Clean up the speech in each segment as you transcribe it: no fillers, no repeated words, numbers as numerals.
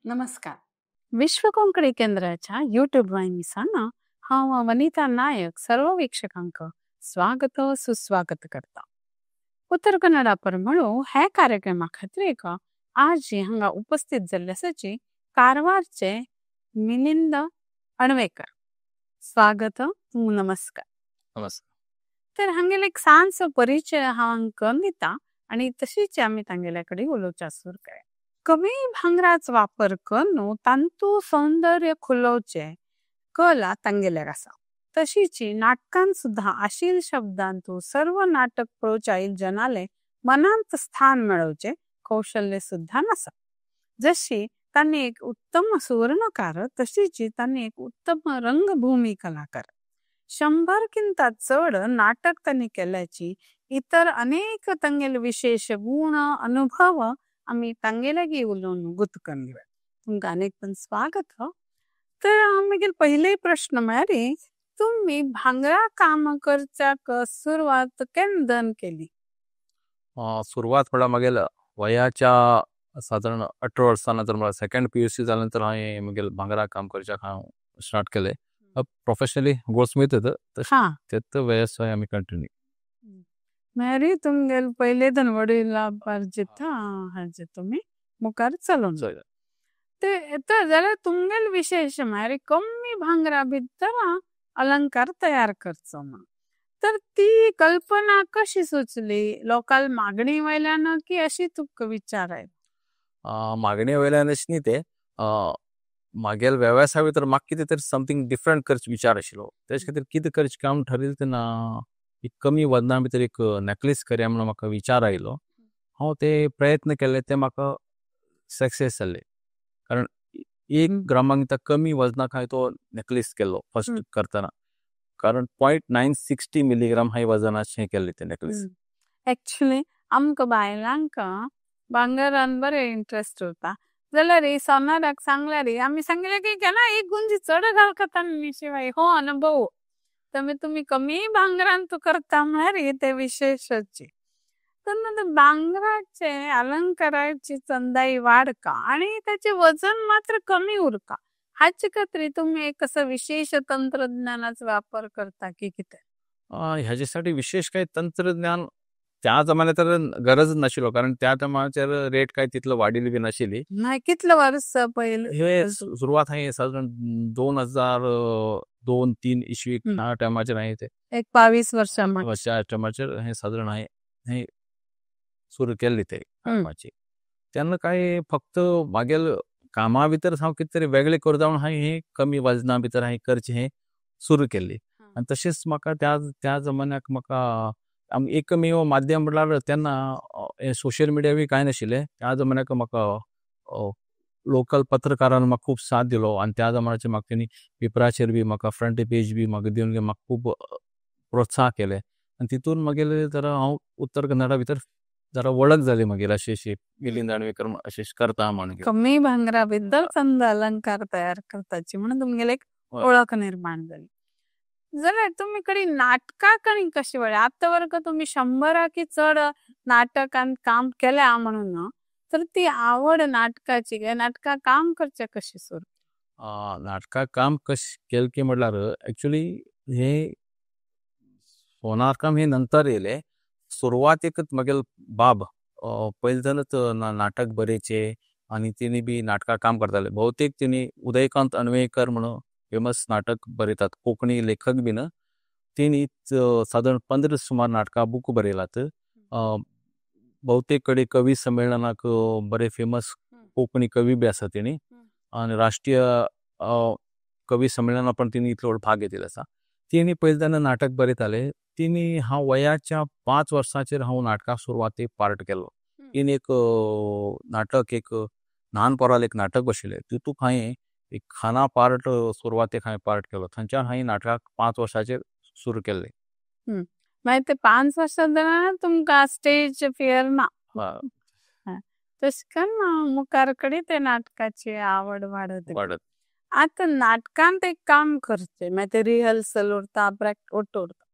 नमस्कार. विश्व कोंकणी केंद्राच्या युट्यूब वाहिनीसाना हांव वनिता नायक सर्व वीक्षकांक स्वागत सुस्वागत करता. उत्तर कन्नडा परमळो हे कार्यक्रमा खातीर आज हांगा उपस्थित जाल्ले आसाची कारवारचे मिलिंद अणवेकर. स्वागत नमस्कार. नमस्कार. तर हांगेले एक सांचो परिचय हांव करून दिता आणि तशीच आमी तांगेल्या कडेन उलोवचा सुरू करूया. कमी भांगराचो वापर करून तांतू सौंदर्य खुलोवचे कला तांगेल्यार आसा. तशीच नाटकांत सुद्धा आशील शब्दांतू सर्व नाटक पळोवच्या जनाले मनांत स्थान मेळोवचे कौशल्य सुद्धा आसा. जशी तांणी एक उत्तम सुवर्णकार तशीच तांणी एक उत्तम रंगभूमी कलाकार. 100 किंता चढ नाटक तांणी केल्याची इतर अनेक तांगेले विशेष गुण अनुभव आम्ही तांगेलागी उलोवन गुत करया. तुमकां अनेक पण स्वागत. तर मागीर पहिले प्रश्न म्हळ्यार तुम्ही भांगरा काम करच्याक सुरवात केन्ना केली? सुरुवात म्हणल्यार मागेल वयाच्या साधारण 18 वर्सांनंतर मला सेकंड PUC जाल्यानंतर हांवें मागेल भांगरा काम करच्याक हांव स्टार्ट केले. प्रोफेशनली गोल्डस्मिथ तेच व्यवसाय आमी कंटिन्यू. म्हळ्यार तुमगेल पहिले वडिलांपार्जित हाजे तुम्ही मुखार चलोवन ते जाल्यार तुमगेल विशेष म्हळ्यार कमी भांगरा भितर अलंकार तयार करचो म्हणून. तर ती कल्पना कशी सुचली? लोकल मागणी वयल्यान की अशी तुका विचार आयलो? मागणी वयल्यान अशी न्ही, ते मागेल व्यवसाय भितर म्हाका कितें तरी समथींग डिफरंट करचो विचार आशिल्लो. तेजे खातीर कितें करचें काम ठरयलें तेन्ना एक कमी वजना भितर एक नेकलेस करया म्हणून म्हाका विचार आयलो. हांव ते प्रयत्न केले, ते म्हाका सक्सेस जाल्ले. कारण 1 ग्रामांक कमी वजनाक हांवें तो नेकलेस केल्लो फर्स्ट करतना. कारण 0.960 मिलीग्राम हाय वजनाचें केल्लें ते नेकलेस. एक्चुअली आमकां बायलांक भांगरान बरे इंट्रस्ट उरता जाल्यार सोनाराक सांगल्यार आमी सांगले की केन्ना एक गुंजी चड घालता शिवाय हो अनुभव. तर तुम्ही कमी भांगरान तू करता म्हळ्यार ते विशेषच. तर भांगराचे अलंकाराची चंदाई वाढका आणि त्याचे वजन मात्र कमी उरका हाचे खातीर तुम्ही एक असं विशेष तंत्रज्ञानाचा वापर करता की कितें? ह्याच्यासाठी विशेष काही तंत्रज्ञान त्या जमान्यात तर गरज नाशिल्लो, कारण त्या जमान्याचेर रेट काय तितलो वाडिल्ली बी नाशिल्ली. कितलं वर्ष पयलीं? सुरवात हांवें साधारण 2002-03 इस्वी ह्या टायमाचेर हांवें ते एक 22 वर्सां टायमाचेर हें साधारण हांवें सुरू केल्ली ते कामाची. तेन्ना काय फक्त मागेल कामा भितर हांव कितें तरी वेगळें करता म्हणून हांवें हें कमी वजना भितर हांवें करचें हें सुरू केल्ली. आनी तशेंच म्हाका त्या जमान्याक म्हाका एकमेव माध्यम म्हणल्यार तेन्ना सोशल मिडिया बी कांय नाशिल्लें. त्या जमान्याक म्हाका लोकल पत्रकारान म्हाका खूब साथ दिलो आनी त्या जमान्याचेर म्हाका तेणी पेपराचेर बी म्हाका फ्रंट पेज बी म्हाका दिवन म्हाका खूब प्रोत्साह केले. आनी तितून मागीर जरा हांव उत्तर कन्नडा भितर जरा वळख जाली मागीर अशी मिलिंद अणवेकर अशें करता म्हणून. कमी भांगरा भितर चंद अलंकार तयार करताची म्हणून तुमगेले एक ओळख निर्माण जाली. जाल्यार तुमी कडेन नाटकाक आनी कशी वळ्ळी? आतां वर्ग तुम्ही 100 की चड नाटकांत काम केल्या म्हणून, तर ती आवड नाटकाची नाटकां काम करचे कशी सुरू? नाटकां काम कशें केलें की म्हणल्यार एक्चुअली हे सोनार काम हे नंतर येयलें. सुरवातेक मागेल बाब पयलींच्यानूच नाटक बरयचे आनी तिणी बी नाटकां काम करताले. भोवतेक तिणी उदयकांत अणवेकर म्हणून फेमस नाटक बरयतात, कोंकणी लेखक बीन. तिणी साधारण 15 सुमार नाटकां बूक बरयलात. भोवतेक कडेन कवी संमेलनाक बरे फेमस कोंकणी कवी बी आसा तिणी, आनी राष्ट्रीय कवी संमेलनाक पण तिणी इतलो भाग घेतिल्लो आसा. तिणी पयलींच्यान नाटक बरयताले. तिणी हांव वयाच्या 5 वर्सांचेर हांव नाटकाक सुरवातेक पार्ट केलो. तिणी एक नाटक एक ल्हान पोराल एक नाटक बसयलें, तितूंत हांवें एक खाना पार्ट सुरवातेक हांवें पार्ट केलो. थंयच्यान हांवें नाटकाक 5 वर्सांचेर सुरू केल्लें. मागीर ते 5 वर्सां तुमकां स्टेज फियर ना? तशें करून मुखार कडेन ते नाटकाची आवड वाडत. आता नाटकांत एक काम करचें मागीर ते रिहर्सल उरता, प्रॅक्टिस उरता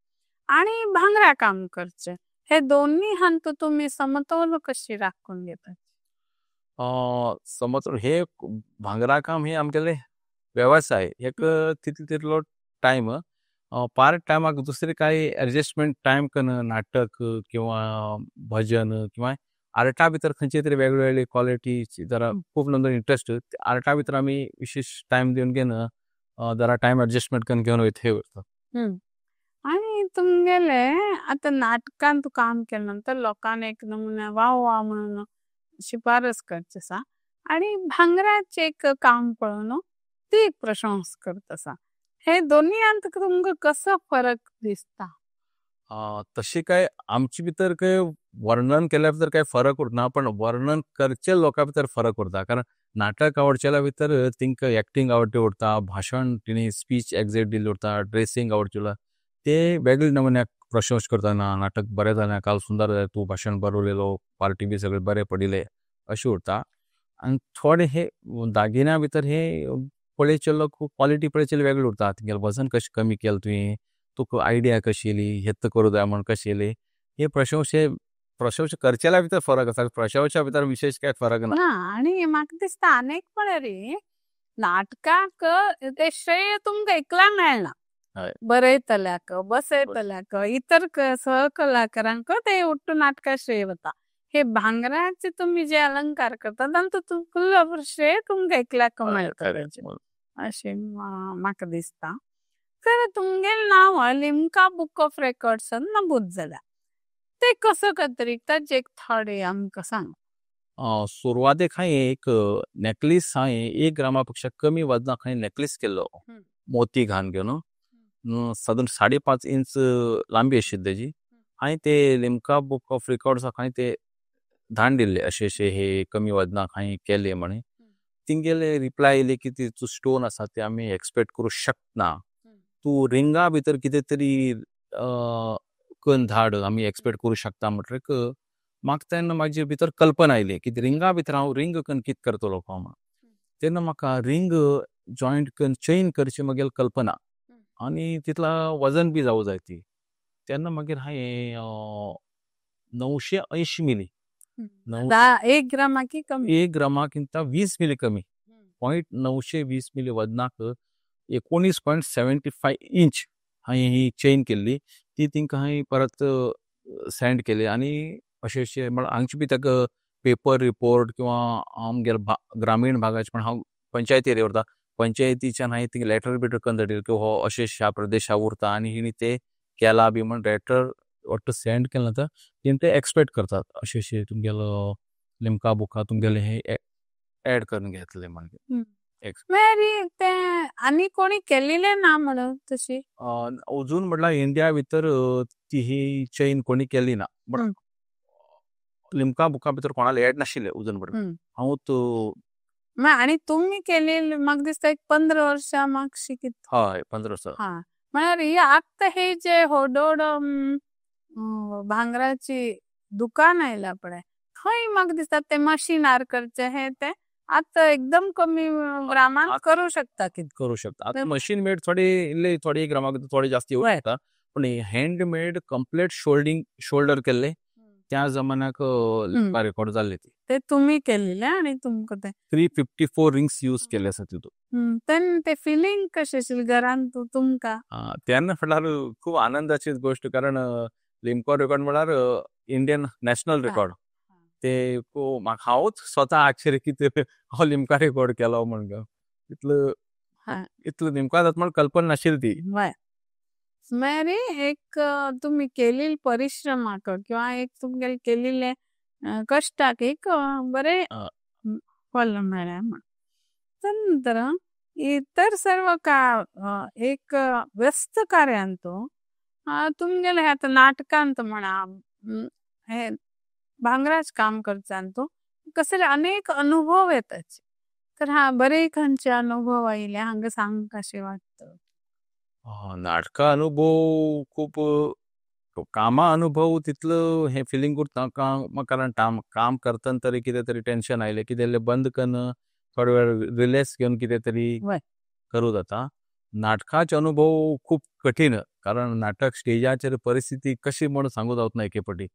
आणि भांगरा काम करचें, हे दोन्ही हांतू तुम्ही समतोल कशी राखून घेतात? समज हे भांगरा काम हे आमगेले व्यवसाय एक तितलो तितलो टायम पार्ट टायमाक दुसरे काही एडजस्टमेंट टायम कन नाटक किंवा भजन किंवा आर्टा भितर खंयची तरी वेगवेगळी क्वालिटी जरा खूप नंतर इंटरेस्ट आर्टा भितर आमी विशेष टायम दिवन घेन जरा टायम एडजस्टमेंट करून घेवन वयता हे करता. आणि तुमगेले आता नाटकान तू काम केल्यानंतर लोकांना एक नमुने वाव वा म्हणून शिफारस करची असा आणि भांगराचे एक काम पळोवन ती एक प्रशंस करत असा. हे दोन्हीयांत तुमका कसो फरक दिसता? तशी काय आमची भितर काय वर्णन केल्या भितर काय फरक उरना पण वर्णन करचे लोकां भितर फरक उरता. कारण नाटक आवडचेल्या भितर तिंका एक्टिंग आवडटी उरता, भाषण तिणी स्पीच एक्झॅक्ट दिल्ली उरता, ड्रेसिंग आवडचेला ते वेगळे नमुन्याक प्रशंस करता. नाटक बरें जालें, काल सुंदर जालें, तू भाषण बरो उलयलो, पार्टी बी सगळे बरे पडिले अशें उरता. आनी थोडे हे दागिन्या भितर हे पळयचेलो खूब क्वॉलिटी पळयचेली वेगळी उरता. तुगेलें वजन कशें कमी केलें तुवें, तुका आयडिया कशी येयली, हेत करूं जाय म्हण कशी येयली, हे प्रशंसा करचेल्या भितर फरक आसा. प्रशंसा भितर विशेष काय फरक ना. ना आणि म्हाका दिसता अनेक रे नाटकाक ते श्रेय तुमकां एकला मेळना. बरयतल्याक बसयतल्याक इतर सहकलाकारांक ते उठून नाटका श्रेय वता. हे भांगराचे तुम्ही जे अलंकार करता तांचो तुमकां श्रेय तुमकां एकल्याक मेळटा अशें म्हाका दिसता. तर तुमगेलें नांव लिम्का बुक ऑफ रेकॉर्ड्सान नमूद जाल्या. ते कसो करतरीक ताचे एक थोडे आमकां सांग. सुरवातेक हांवें एक नेकलेस हांवें 1 ग्रामापेक्षा कमी वजनाक हांवें नेकलेस केल्लो मोती घालन घेवन सादारण 5.5 इंच लांबी आशिल्ली तेजी. हांवें ते लिम्का बुक ऑफ रेकॉर्ड्साक हांवें ते धाडून दिल्ले अशें हे कमी वजनाक हांवें केले म्हणे. तिंगेले रिप्लाय येयले की तिचो स्टोन आसा ते आमी एक्सपेक्ट करूं शकना, तूं रिंगा भितर कितें तरी करून धाड आमी एक्सपेक्ट करूं शकता. म्हणटरीक म्हाका तेन्ना म्हाजे भितर कल्पना आयली की रिंगा भितर हांव रिंग करून कितें करतलो काय म्हण. तेन्ना म्हाका रिंग जॉयंट करून चेन करची म्हगेली कल्पना आनी तितला वजन बी जावं जाय ती. तेन्ना मागीर हांवें 980 मिली 1 ग्रामाक कमी 1 ग्रामाकिंता 20 मिली कमी 0.920 मिली वजनाक 19.75 इंच हांवें ही चेन केल्ली. ती तिंका हांवें परत सेंड केली आनी अशें म्हळ्यार हांगचे बी ताका पेपर रिपोर्ट किंवा आमगेल्या ग्रामीण भागाचे पण हांव पंचायती एरिया उरता, पंचायतीच्यान हांवें तिंगा लेटर बिटर करून धाडिल्लो की हो अशें ह्या प्रदेशा उरता आनी हिणी ते केला बी म्हण लेटर वट्ट सेंड केलें तर तें ते एक्सपेक्ट करतात अशें तुमगेलो लिम्का बुका तुमगेलें हे एड करून घेतले म्हणजे. ते आनी कोणी केलेले ना म्हणून तशी अजून म्हटल्यार इंडिया भितर ती ही चेन कोणी केली ना. बट लिम्का बुका भितर कोणाला एड नाशिल्ले अजून पर्यंत. हांव तो आणि तुम्ही केलेले म्हाका दिसता एक 15 वर्सां म्हाका शिकित. हय 15 वर्सां. म्हळ्यार ही आत्ता हे जे व्हड भांगराची दुकान आयला पळय थंय म्हाका दिसता ते मशीनार करचे हे ते आता एकदम कमी प्रमाणात करू शकता करू शकता. आता मशीन मेड थोडे ग्रामाक थोडे जास्त येऊ शकता पण हँडमेड कम्प्लीट शोल्डर केले त्या जमान्याक रेकॉर्ड जाल्ले ते तुम्ही केलेले आणि तुमका ते 354 रिंग्स यूज केले आसा तितून. तेन्ना ते फिलिंग कशें आशिल्लें घरान तुमका? तेन्ना म्हटल्यार खूब आनंदाची गोष्ट कारण लिम्का रेकॉर्ड म्हळ्यार इंडियन नॅशनल रेकॉर्ड. ते म्हाका हांवूच स्वता आश्चर्य कितें हांव लिम्का रेकॉर्ड केलो म्हणून इतलो लिम्का जाता म्हण कल्पना नाशिल्ली ती. मेरी एक तुम्ही केलेले परिश्रमाक किंवा एक तुमगेले केलेले कष्टाक एक बरे फल मेळ्ळें म्हण. नंतर इतर सर्व एक व्यस्त कार्यांत तुमगेले आता नाटकांत म्हणा हे भांगराच काम करच्यान कसले अनेक अनुभव येतात. तर बरे खंयचे अनुभव आयले हांगा सांग कशें वाटतं? नाटका अनुभव खूप कामा अनुभव तितलो हे फिलिंग उरता कारण काम करतना तरी कितें तरी टेन्शन आयलें कितें बंद करून थोडे वेळ रिलॅक्स घेवन कितें तरी करूं जाता. नाटकाचे अनुभव खूप कठीण कारण नाटक स्टेजाचेर परिस्थिती कशी म्हण सांगू जावना एके फावटी.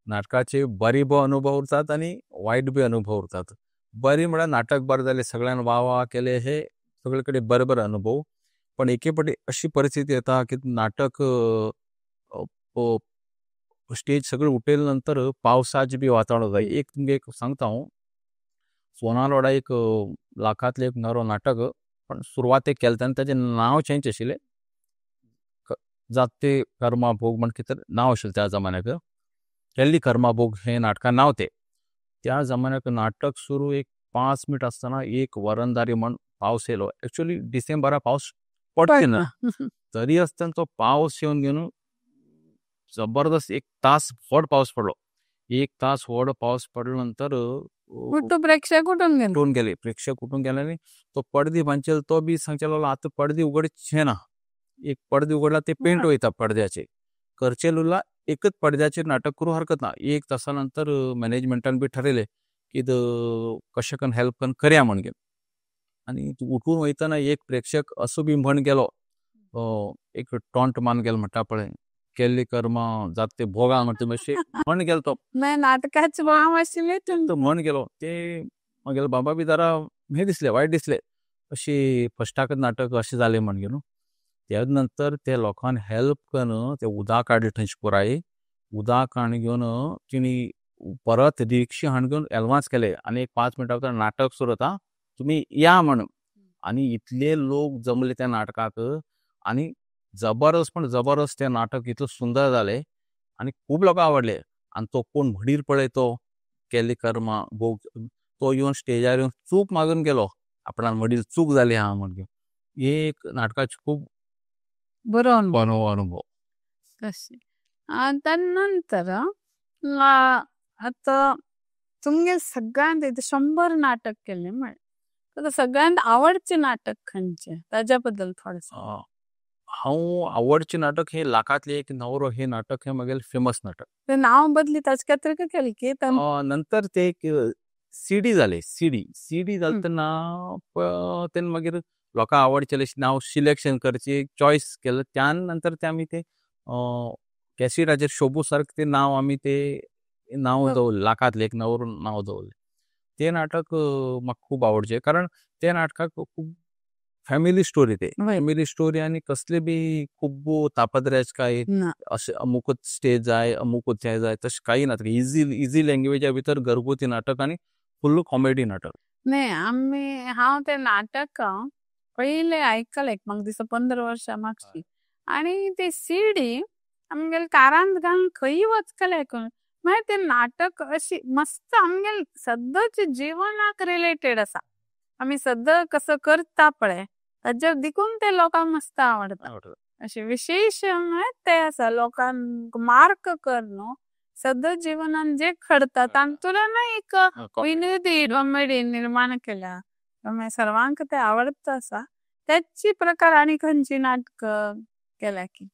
नाटकाचे बरे अनुभव उरतात आनी वायट बी अनुभव उरतात. बरी म्हळ्यार नाटक बरें जालें, सगळ्यान वा वा केले, हे सगळे कडेन बरे बरे अनुभव. पण एके फावटी अशी परिस्थिती येता की नाटक स्टेज सगळें उठयले नंतर पावसाचें बी वातावरण जाय. एक तुमगे एक सांगता हांव, सोनार एक लाखांतले एक नरो नाटक, पण सुरवात एक केलें तेन्ना तेजें नांव चेंज आशिल्लें. जाते कर्माभोग म्हण कितें नांव आशिल्लें त्या जमान्याक. केल्ली कर्माभोग हें नाटकां नांव तें. त्या जमान्याक नाटक सुरू एक 5 मिनट आसतना एक वरंदारी म्हण पावस येयलो. एक्चुअली डिसेंबरा पावस पडचे ना, तरी आसतना तो पावस येवन घेवन जबरदस्त 1 तास व्हड पावस पडलो. 1 तास व्हड पावस पडले नंतर तो प्रेक्षक उठून गेले. उठून गेले, प्रेक्षक उठून गेले आनी तो पडदे बांदचेलो तो बी सांगचेलो आतां पडदे उगडचें ना. एक पडदे उगडला ते पेंट वयता पडद्याचे. करचेल उरला एकच पडद्याचेर नाटक करूं हरकत ना. 1 तासा नंतर मॅनेजमेंटान बी ठरयलें की कशें करून हेल्प करून करया म्हण घेवन. आनी उठून वयतना एक प्रेक्षक असो बी म्हण गेलो, एक टॉन्ट मान गेलो म्हणटा पळय, केल्ली कर्मां जात ते भोगा म्हणटा मातशें म्हण गेलो तो. नाटकाचे भाव आशिल्ले तो म्हण गेलो ते म्हगेलो बाबा बी जरा हे दिसलें, वायट दिसलें. अशी फस्टाकच नाटक अशें जालें म्हण घेवन. त्या नंतर ते लोकांनी हेल्प करून ते उदक काडलें थंयचे पुराय. उदक हाडून घेवन तिणी परत रिक्षा हाडून घेवन एडवान्स केले आनी एक 5 मिनटां भितर नाटक सुरू जाता, तुमी या म्हणून. आनी इतले लोक जमले त्या नाटकाक आनी जबरदस्त तें नाटक इतलें सुंदर जालें आनी खूब लोकांक आवडलें. आनी तो कोण म्हणीर पळय तो केल्ली कर्मां भोग, तो येवन स्टेजार येवन चूक मागून गेलो, आपणान म्हणीर चूक जाली आहा म्हण घेवन. एक नाटकाचो खूब बरो अनुभव. तशें त्यानंतर आतां तुमगे सगळ्यांत 100 नाटक केले म्हळ्यार सगळ्यांत आवडचें नाटक खंयचें, ताज्या बद्दल थोडें. हांव आवडचें नाटक हें लाखांतले एक नवरो हें नाटक हें म्हगेलें फेमस नाटक. ते नांव बदली ताचे खातीर केलें की नंतर ते एक सीडी जाले, सीडी जाले तेन्ना तेन्ना मागीर लोकांक आवडचें नांव सिलेक्शन करचें, चॉयस केलें. त्या नंतर ते आमी ते कॅसेटाचेर शोबू सारकें ते नांव आमी ते नांव दवरलें, लाखांतले एक नवरो नांव दवरलें. तें नाटक म्हाका खूब आवडचें, कारण त्या नाटकाक खूब फॅमिली स्टोरी ते. फॅमिली स्टोरी आनी कसले बी खूब तापत्र्याच काय अशें अमुकूच स्टेज जाय, अमुकूच हें जाय तशें काही ना. इजी लँग्वेजा भितर घरगुती नाटक आनी फुल्ल कॉमेडी नाटक. न्ही, हांव तें नाटक पयलें आयकलें, म्हाका दिसता 15 वर्सां मागशीं. आनी ती सीडी आमगेले कारांत घालून खंयी वचकलें आयकून. मागीर तें नाटक अशी मस्त आमगेले सद्दांच्या जिवनाक रिलेटेड आसा. आमी सद्दां कसो करता पळय, ताजेर देखून ते लोकांक मस्त आवडटा. अशें विशेष ते आसा, लोकांक मार्क करून सद्दां जिवनान जे घडता तांतून एक विनोदी कॉमेडी निर्माण केल्या. सर्वांक ते आवडत आसा. त्याची प्रकार आनी खंयची नाटक केल्या की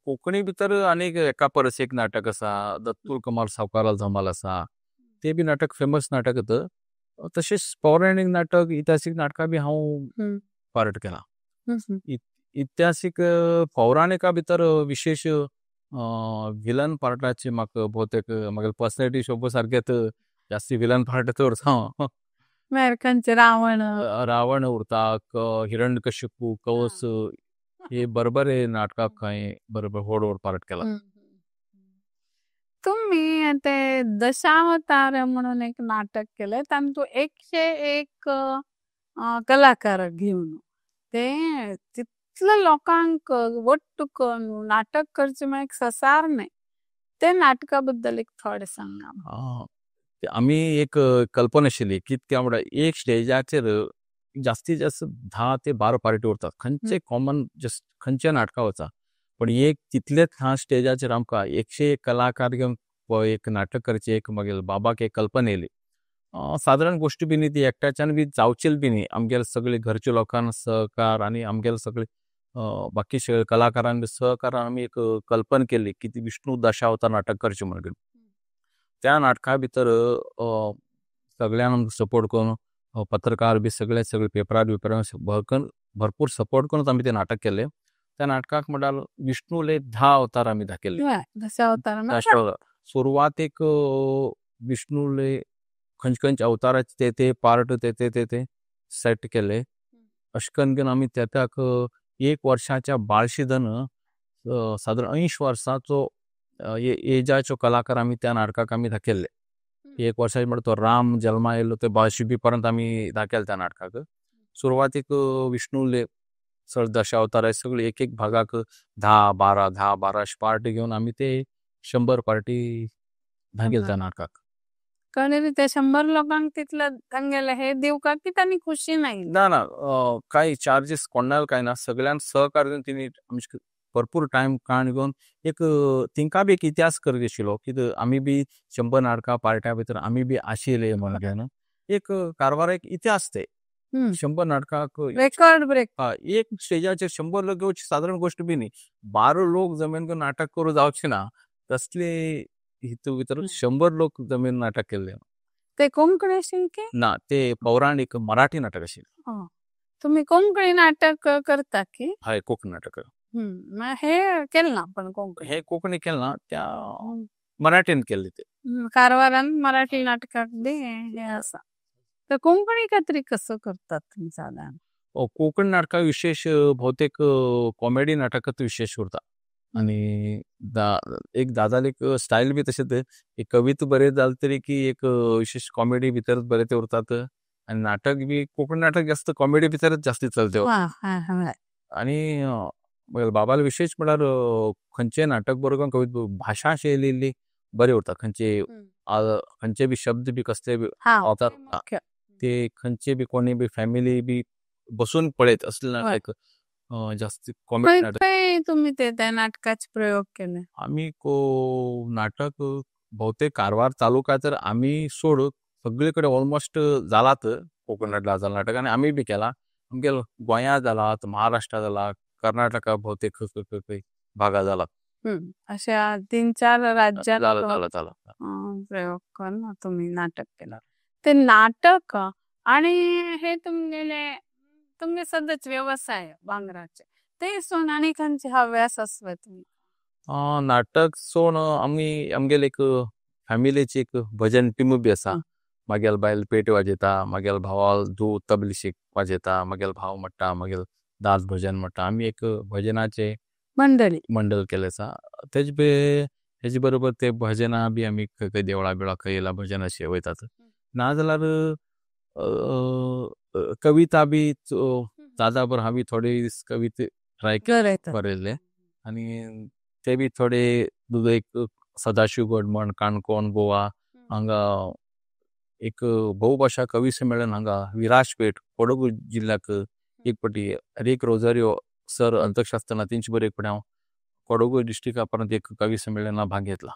कोंकणी भितर आनीक एका परस एक नाटक आसा, दत्तूर कमाल सावकाराल धमाल आसा. ते बी नाटक फेमस नाटक. तशेंच पौराणीक नाटक, इतिहासीक नाटकां बी हांव पार्ट केलां. इतिहासीक पौराणिका भितर विशेष विलन पार्टाचे म्हाका भोवतेक म्हागे पर्सनॅलिटी शोबो सारकेत जास्ती विलन पार्ट दवरता हांव. खंयचे रावण उरता, हिरण्यकशिपू, कवस, हे बरे नाटकाक हांवें बरोबर व्हड पार्ट केला. तुम्ही ते दशावतार म्हणून एक नाटक केलं, तातूंत 101 कलाकार घेवन ते तितले लोकांक वट्ट करून नाटक करचे एक ससार नाही. ते नाटका बद्दल एक थोडे सांगा. आमी एक कल्पना आशिल्ली की त्या म्हणल्यार एक स्टेजाचेर जास्तीत जास्त 10 ते 12 पार्टी उरतात. खंयचे कॉमन जस्ट खंयच्या नाटका वचा, पण एक तितलेच ह्या स्टेजाचेर आमकां 101 कलाकार घेवन एक नाटक करचें एक म्हगेले बाबाक एक कल्पना येयली. सादारण गोश्ट बी न्ही ती, एकट्याच्यान बी जावचील बी न्ही. आमगेले सगळे घरच्या लोकांना सहकार आनी आमगेले सगळे बाकी सगळे कलाकारांक सहकारान आमी एक कल्पना केल्ली की ती विष्णू दशावतार नाटक करचें म्हणून. त्या नाटका भितर सगळ्यांक सपोर्ट करून पत्रकार बी सगळे पेपरार भरपूर सपोर्ट करून आमी तें नाटक केलें. त्या नाटकाक म्हणल्यार विष्णूले 10 अवतार आमी दाखयल्ले. दशावतार सुरवात एक विष्णूले खंयचे खंयचे अवताराचे ते पार्ट ते सेट केले. अशें करून घेवन आमी त्याक 1 वर्साच्या बाळशिदन सादारण 80 वर्साचो एजाच्यो कलाकार आमी त्या नाटकाक आमी दाखयल्ले. 1 वर्साचे म्हणटा तो राम जल्मा येयलो ते बाळशिबी पर्यंत आमी दाखयले त्या नाटकाक. सुरवातीक विष्णू चड दशावतार सगळे एक भागाक 10-12 अशे पार्ट घेवन आमी ते 100 पार्टी दाखयले त्या नाटकाक. कळले ते 100 लोकांक तितलं तांगेले हे दिवका की त्यांनी खुशी नाही ना काही चार्जेस कोणाला काय ना, सगळ्यांक सहकार दिवन तिणी आमचे भरपूर टायम काण घेवन एक तिंका बी एक इतिहास करचे आशिल्लो, कितें आमी बी 100 नाटकां पार्ट्या भितर आमी बी आशिल्ले म्हणून घेवन एक कारवार एक इतिहास ते 100 नाटकाक रेकॉर्ड ब्रेक. एक स्टेजाचेर 100 लोक येवचे साधारण गोष्ट बी न्ही. 12 लोक जमेन करून नाटक करू जावचे ना, तसले हितू भितर 100 लोक जमेन नाटक केल्ले. ते कोंकणी शिंके ना, ते पौराणिक मराठी नाटक आशिल्लें. तुम्ही कोंकणी नाटक करता की? हय, कोंकणी नाटक. मग हे केलं ना पण कोंकणी हे कोंकणी केलं ना, त्या मराठीन केल्ले ते. कारवारान मराठी नाटकाक बी हे आसा. तर कोंकणी कातरी कसं करतात तुम्ही साधारण? कोंकणी नाटकाक विशेष बहुतेक कॉमेडी नाटकात विशेष करता. आणि एक दादालीक स्टाईल बी तशेंच एक कविता बरें जाल तरी की एक विशेष कॉमेडी भितर बरें ते उरतात. आणि नाटक बी कोंकणी नाटक जास्त कॉमेडी भितरच जास्ती चलते. आणि बाबाला विशेष म्हळ्यार खंयचे नाटक बरोवन कविता भाशा शैली बरे उरता. खंयचे बी शब्द बी कसले बी ते खंयचे बी कोणी बी फॅमिली बी बसून पळयत असले नाटक जास्त कॉमेडी नाटक. तुम्ही ते त्या नाटकाचे प्रयोग केले? आमी नाटक बहुतेक कारवार तालुका तर आमी सोड सगळे कडेन ऑलमोस्ट जालात कोकणातला जाला नाटक. आणि आमी बी केला. आमगे गोंया जालात, महाराष्ट्रा जाला, कर्नाटका बहुतेक खंय भागा जालात. अशा 3-4 राज्यात जाला प्रयोग करून तुम्ही नाटक केलं. ते नाटक आणि हे तुमगे सध्याच व्यवसाय भांगराचे ते सोन आणि खंयचे हव्यास असवे तुम्ही? नाटक सोन आमगेल एक फॅमिलीची एक भजन टीम बी आसा. मागेल बायल पेटी वाजयता, मागेल भावाल धू तबली वाजयता, मागेल भाव म्हणटा, मागेल दास भजन म्हणटा. आमी एक भजनाचे मंडळ केले आसा. तेजे बरोबर ते भजनां बी आमी खंय देवळा बिळा खंय येयला भजन अशें वयतात. नाजाल्यार कविता बी दादा बर हांवें थोडे दीस कविता ट्राय बरयल्ले. आणि ते बी थोडे एक सदाशिव गड म्हण काणकोण गोवा हांगा एक बहुभाषा कवी संमेलन हांगा विराजपेट कोडगू जिल्ह्याक एक पटी एक रोजारियो सर अध्यक्ष असताना तेंचे बरें एक पटी हांव कोडगू डिस्ट्रिक्टा पर्यंत एक कवी संमेलना भाग घेतला.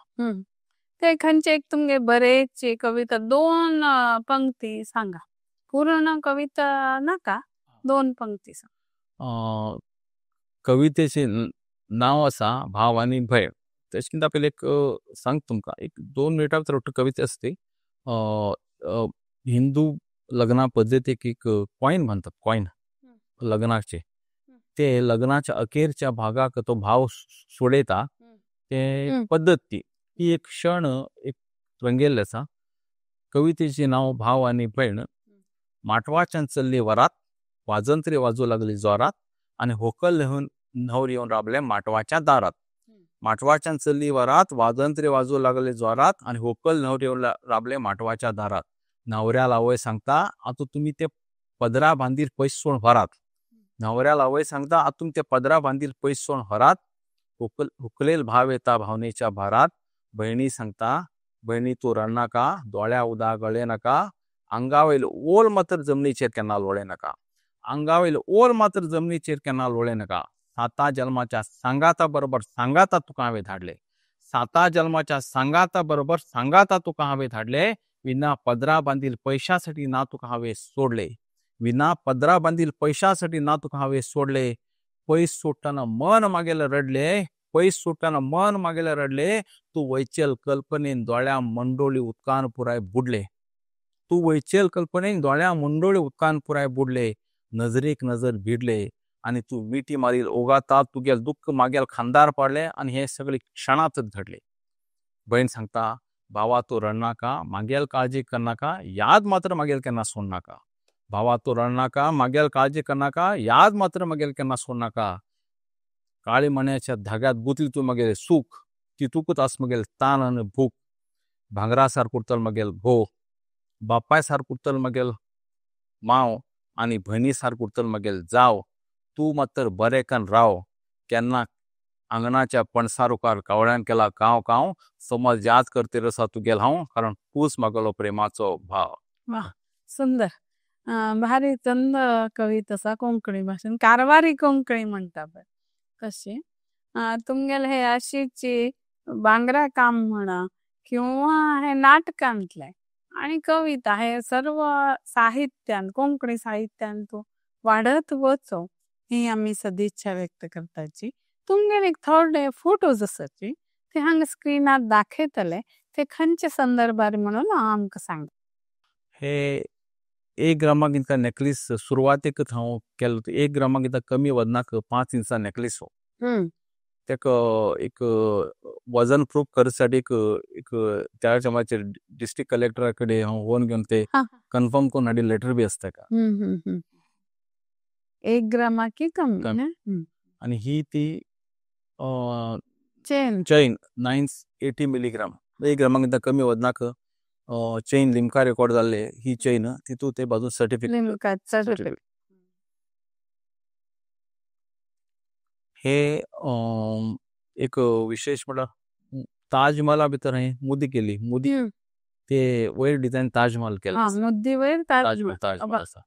ते खंयचे एक तुमगे बरेची कविता 2 पंक्ती सांगा. पूर्ण कविता नाका, 2 पंक्ती सांगा. कवितेचे नाव आसा भाव आणि भय. तेचकिंत पयलीं एक सांग तुमकां एक 2 मिनटां भितर कविता आसा ती. हिंदू लग्ना पद्दतीक एक कॉइन म्हणतात, कॉइन लग्नाचे. ते लग्नाच्या अखेरच्या भागाक तो भाव सोडयता ते पद्दत ती एक क्षण एक रंगयल्ले आसा. कवितेचे नाव भाव आणि भयण. माटवाच्यान चल्ली वरात, वाजंत्री वाजू लागली जोरात, आणि होकल घेवन न्हवर येवन राबले माटवाच्या दारात. माटवाच्यान चल्ली वरात, वाजंत्री वाजू लागले जोरात, आणि होकल न्हवर येवन राबले माटवाच्या दारात. न्हवऱ्याला आवय सांगता आतां तुमी ते पदरा बांदीर पयस सोड व्हरात. न्हवऱ्याला आवय सांगता आतां तुमी ते पदरा बांदीर पयस सोड व्हरात. हुकलेल भाव येता भावनेच्या भारात. बहिणी सांगता बहिणी तू रडनाका, दोळ्या उदा गळे नका, अंगावयल ओल मात्र जमनीचेर केन्ना लोळे नका. अंगावयल ओल मात्र जमनीचेर केन्ना लोळे नका. 7 जन्माच्या सांगाता बरोबर सांगाता तुका हांवें धाडले. 7 जन्माच्या सांगाता बरोबर सांगाता तुका हांवें धाडले. विना पदरा बांदील पैशासाठी ना तुका हांवें सोडले. विना पदरा बांदील पैशासाठी ना तुका हांवें सोडले. पयस सोडटाना मन मागेले रडले, पयस सोडटाना मन मागेले रडले. तू वयचेल कल्पनेन दोळ्या मंडोळी उदकान पुराय बुडले. तू वयचेल कल्पनेन दोळ्या मंडोळी उदकान पुराय बुडले. नजरेक नजर भिडले आणि तू मिठी मारील ओगाता. तुगेल दुःख मागेल खांदार पाडले आणि हे सगळे क्षणातच घडले. बहीण सांगता भावा तू रडनाका मागेल काळजी करनाका याद मात्र मागेल केन्ना सोडनाका. भावा तू रडनाका मागेल काळजी करनाका याद मात्र मागेल केन्ना सोडनाका. काळी मण्याच्या धाग्यात गुंतली तू मगेल सूख तितूकच आस मगेल ताण आनी भूक. भांगरा सारको उरतल मगेल भोव बापाय सारको उरतल मगेल माव आनी भयणी सारको उरतल मगेल जाव. तू मात्र बरेकन राव केन्ना अंगणाच्या पणसार उकार कावळ्यान केला काव काव. समज याद करते रसा तुगेल हांव कारण तूच म्हागेलो प्रेमाचो भाव. वा सुंदर. भारी चंद कविता आसा कोंकणी भाशेन कारवारी कोंकणी म्हणटा पळय तशी. तुमगेले हे अशीची भांगरा काम म्हणा किंवा हे नाटकांतले आणि कविता हे सर्व साहित्यान कोंकणी साहित्यान तू वाढत वचो ही आम्ही सदिच्छा व्यक्त करताची. तुमगेले एक थोडे फोटोज आसाची ते हांगा स्क्रीनार दाखयतले ते खंयच्या संदर्भार म्हणून आमकां सांग. हे 1 ग्रामाक इतका नेक्लेस सुरवातेक हांव केलो. 1 ग्रामाक इतका कमी वजनाक 5 इंचा नेक्लेस हो. तेका एक वजन प्रूफ करसाठी एक त्या टायमाचेर डिस्ट्रिक्ट कलेक्टरा कडेन हांव फोन घेवन ते कन्फर्म करून हाडी लेटर बी आसता का. 1 ग्रामाक कमी आनी ही ती चेन चैन 980 मिलीग्राम 1 ग्रामाक इतका कमी वजनाक चैन लिमका रेकॉर्ड जाल्ले ही चैन तितू ते बाजून सर्टिफिकेट. हे एक विशेष म्हटल्यार ताजमहला भितर हांवें मुदी केली. मुदी ते वयर डिझायन ताजमहल केला. मुद्दी वयर ताजमहल आसा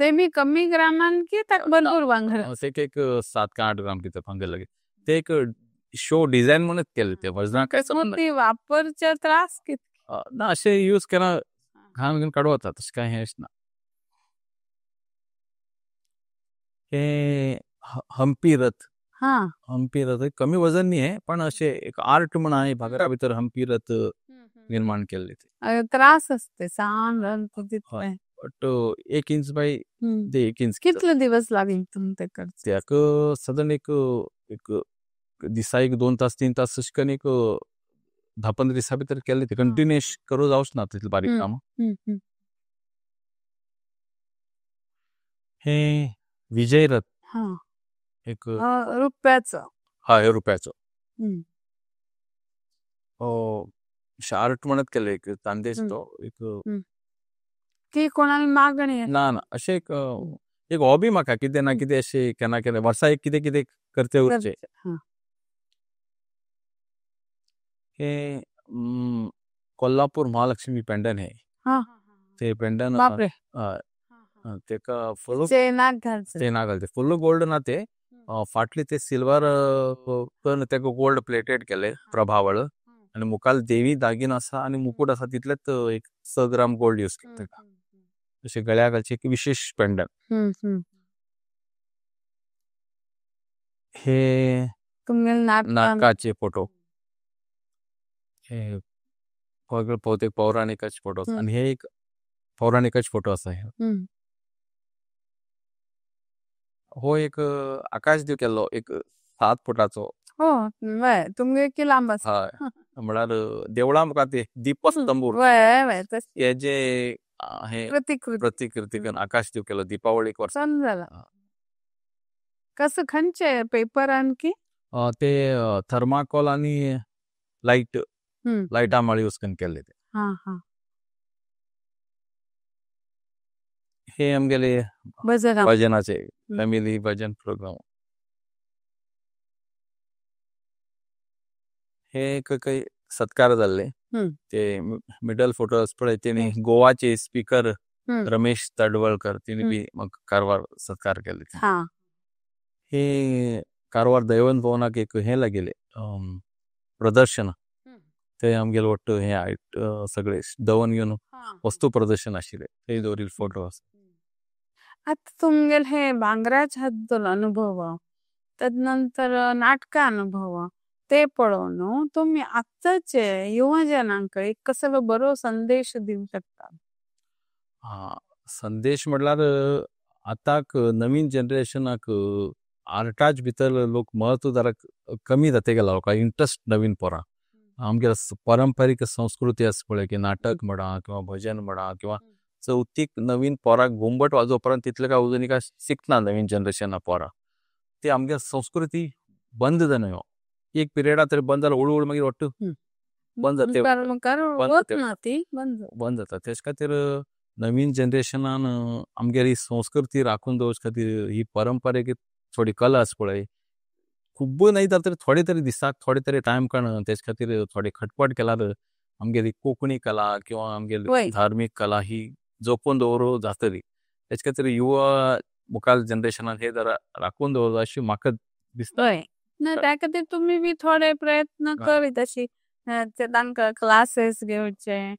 ते बी कमी ग्रामान की भरपूर भांगर तेका एक 7 का 8 ग्राम कितें भांगर लागे. ते एक शो डिझायन म्हणून केले ते वजनाक काय संबंध ती वापरचे त्रास किती ना. असे यूज केला घाण घेऊन काढू होता तशें काय हेच ना. हे हम्पी रथ. हम्पी रथ कमी वजन न्ही आहे पण असे एक आर्ट म्हणून आहे भांगरा भितर हम्पी रथ निर्माण केले ते. त्रास असते सांग बट 1 इंच बाय 1 इंच. कितले दिवस लागले तुमचे करचे त्याक साधारण एक दिसा 2 तास 3 तास अशें करून एक 10-15 दिसा भितर केले ते. कंटिन्युअस करू जावच ना तितले बारीक काम. हे विजय रथ एक रुपयाचो. हे रुपयाचो शार्ट म्हणत केले एक तांदेस तो एक की कोणाला मागणी ना अशें एक हॉबी म्हाका कितें ना कितें अशें केन्ना केन्ना वर्सा एक कितें कितें करते उरचे. हे कोल्हापूर महालक्ष्मी पेंडन हे ते पेंडन तेका फुल चेनाक घालते फुल गोल्ड ना ते फाटली ते सिल्वर करून तेका गोल्ड प्लेटेड केले प्रभावळ आणि मुखाल देवी दागीन आसा आणि मुकुट आसा तितलेच एक 6 ग्राम गोल्ड यूज केला तेका. अशे गळ्या घालचे एक विशेष पेंडन. हे नाटकाचे फोटो हे बहुतेक पौराणिकच फोटो आणि हे एक पौराणिकच फोटो असा. हो एक आकाश दिव केल्लो एक 7 फुटाचो. तुमगे की लांब आसा. म्हळ्यार देवळा मुखार ते दीपस्तंभ हे जे हे प्रतिकृतीकन आकाश दिव केलो दीपावळीक वर्स जाला. कसं खंयचे पेपरान की ते थर्माकोल आणि लाईटा माळी यूज करून केले ते. हे आमगेले भजनाचे फॅमिली भजन प्रोग्राम. हे काही सत्कार जाल्ले ते मिडल फोटो पळय तेणी गोवाचे स्पीकर रमेश तडवळकर तिने बी मग कारवार सत्कार केले. हे कारवार दैवत भवनाक एक हे लागले प्रदर्शन ते आमगेले वट्ट हे सगळे दवन घेवन वस्तू प्रदर्शन आशिल्ले ते दवरिल्ले फोटो आसा. आता तुमगेले हे भांगराच्या हद्दल अनुभव तदनंतर नाटका अनुभव ते पळोवन तुम्ही आत्ताचे युवजनांक एक कसलो बरो संदेश दिवं शकता. संदेश म्हटल्यार आताक नवीन जनरेशनाक आर्टाच भितर लोक महत्व जरा कमी जाते गेला. लोकांक इंट्रस्ट नवीन पोरां आमगे पारंपरिक संस्कृती आसा पळय की नाटक म्हणा किंवा भजन म्हणा किंवा चवथीक नवीन पोराक घुमट वाजोवपर्यंत तितले काय अजुनी काय शिकना नवीन जनरेशना पोरां ती आमगे संस्कृती बंद जावन एक पिरियडा तरी बंद जाल्यार हळू मागीर वाटत बंद जाता बंद जाता तेच खातीर नवीन जनरेशनान आमगेर ही संस्कृती राखून दवरचे खातीर ही पारंपरीक थोडी कला आसा पळय खूब नाही जाल्यार तरी थोडे तरी दिसाक थोडे तरी टायम काडून तेच खातीर थोडे खटपट केल्यार आमगेली कोंकणी कला किंवा आमगेली धार्मीक कला ही जपून दवरूं जातली तेच खातीर युवा मुखार जनरेशनान हे जरा राखून दवरता अशी म्हाका दिसता. ना त्या खातीर तुम्ही बी थोडे प्रयत्न करीत अशी तांकां क्लासेस घेवचे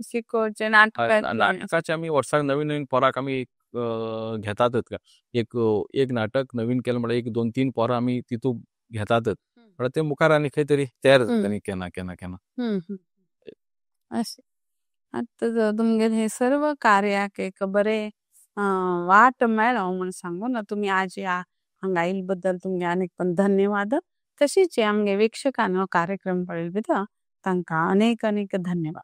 शिकोवचे नाटकाचे आमी वर्साक नवीन नवीन पोराक आमी घेतातच का एक नाटक नवीन केलें म्हळ्यार एक 2-3 पोरां आमी तितूंत घेतातच पण ते मुखार आनी खंय तरी तयार जातलीं केन्ना केन्ना केन्ना अशें आतां तुमगे हे सर्व कार्याक एक बरें वाट मेळ्ळो म्हूण सांगून तुमी आज हांगा आयिल्ले बद्दल तुमगे आनीक पण धन्यवाद तशीच आमगे वीक्षकांनी हो कार्यक्रम पळयले तांकां अनेक अनेक धन्यवाद.